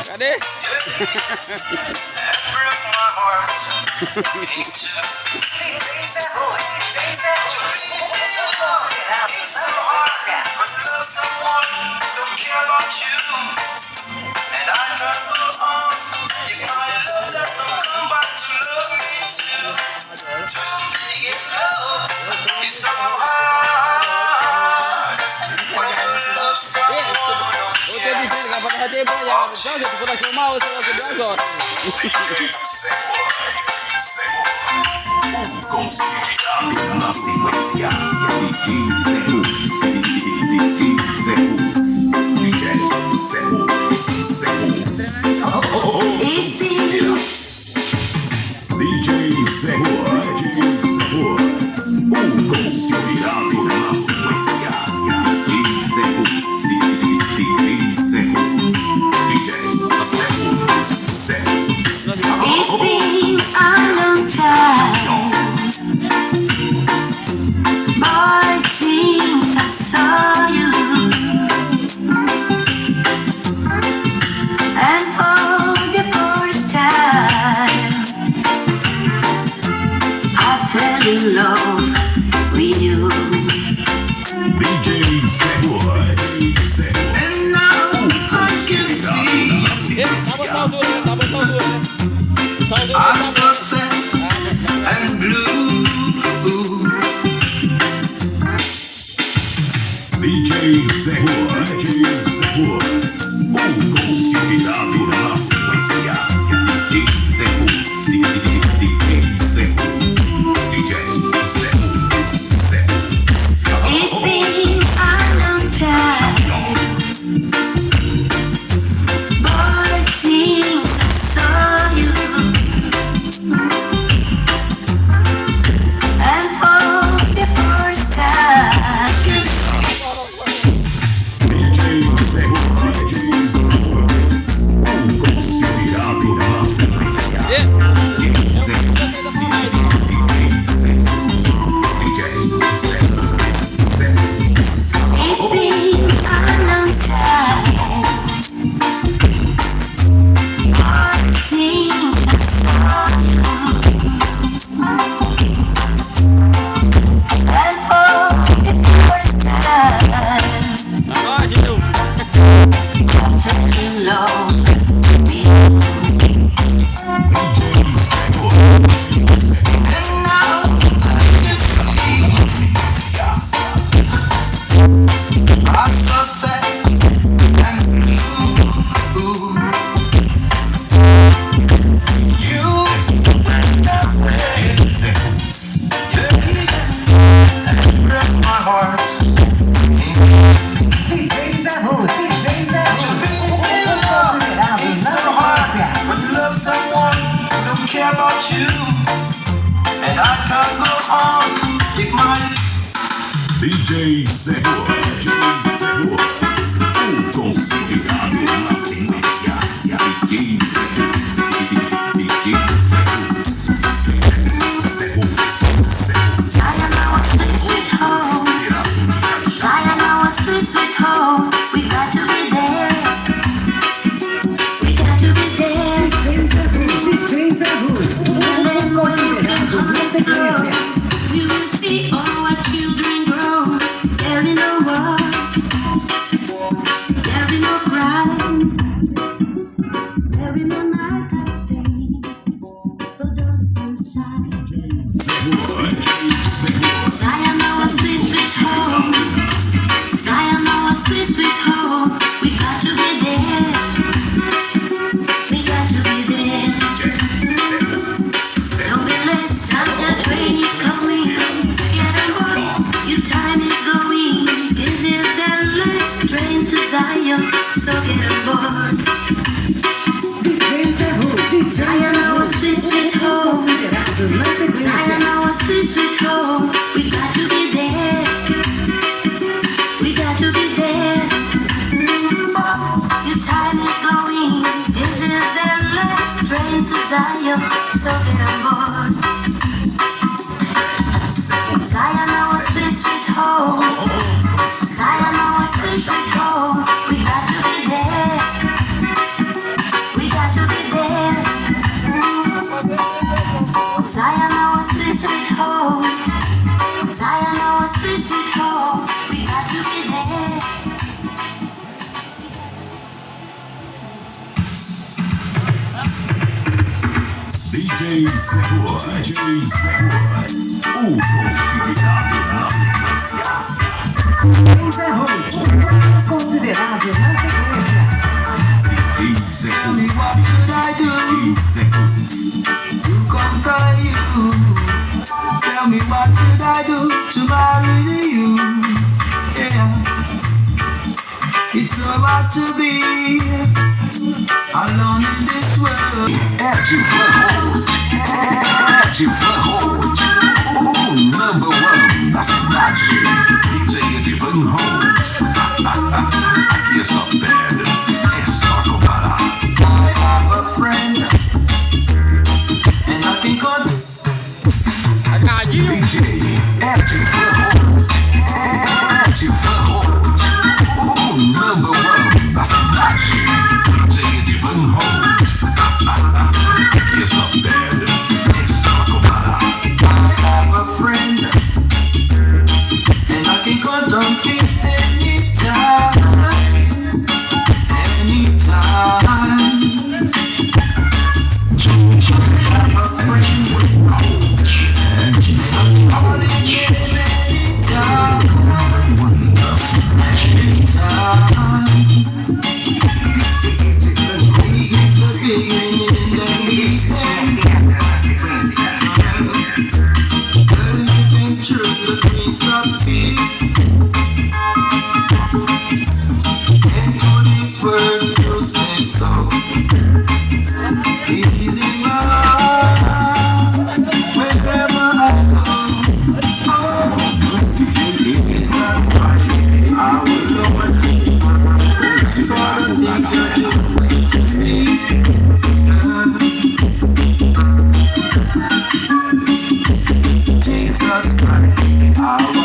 Cadê? Na sequência, DJ Zerro, o considerado na sequência. It's been a long time, boy, since I saw you, and for the first time I fell in love with you. DJ Zerro, and now I can see I'm so sad and blue. DJ Zerro, o considerado na sequência. DJ Zerro. It's been a long time, boy, since I saw you, and for the first time DJ Zerro, o considerado na sequência. it's been a long time, boy, since I saw you, and for the first time I fell in love with you. And now I'm so sad and blue. You went away, and broke my heart. It's so hard to love someone who don't care about you, and I can't go on if my DJ Zerro, o considerado na sequência. DJ Zerro. Sayonara, sweet, sweet home. Sayonara, sweet, sweet home. We got to be there. We got to be there. We will see all our children grow. There is no war. There is no crime. There is no night I see. But all the sunshine. Sayonara, sweet, sweet home. Sayonara, sweet, sweet home. We got to be there. We got to Zion, our sweet, sweet home. Zion, our sweet, sweet home. We got to be there. We got to be there. Your time is going. This is the last train to Zion. So get on board. Zion, our sweet, sweet home. Zion, our sweet, sweet home. We got to be there. We got to be there. Zion, our sweet, sweet home. Zion, our sweet, sweet home. We got to be there. DJ Segura, o considerado na sequência. Considerado na sequência. Tell me what should I do to conquer you? Tell me what should I do to marry you? Yeah. It's so hard to be alone in this world. O number one da cidade. DJ Edivan Holt. Aqui é só pedra, é só comparar. I have a friend, and I think on DJ Edivan Holt. O number one da cidade. DJ Edivan Holt. Aqui é só pedra, é só comparar. I have a friend, and I can count on him anytime. Jesus Christ,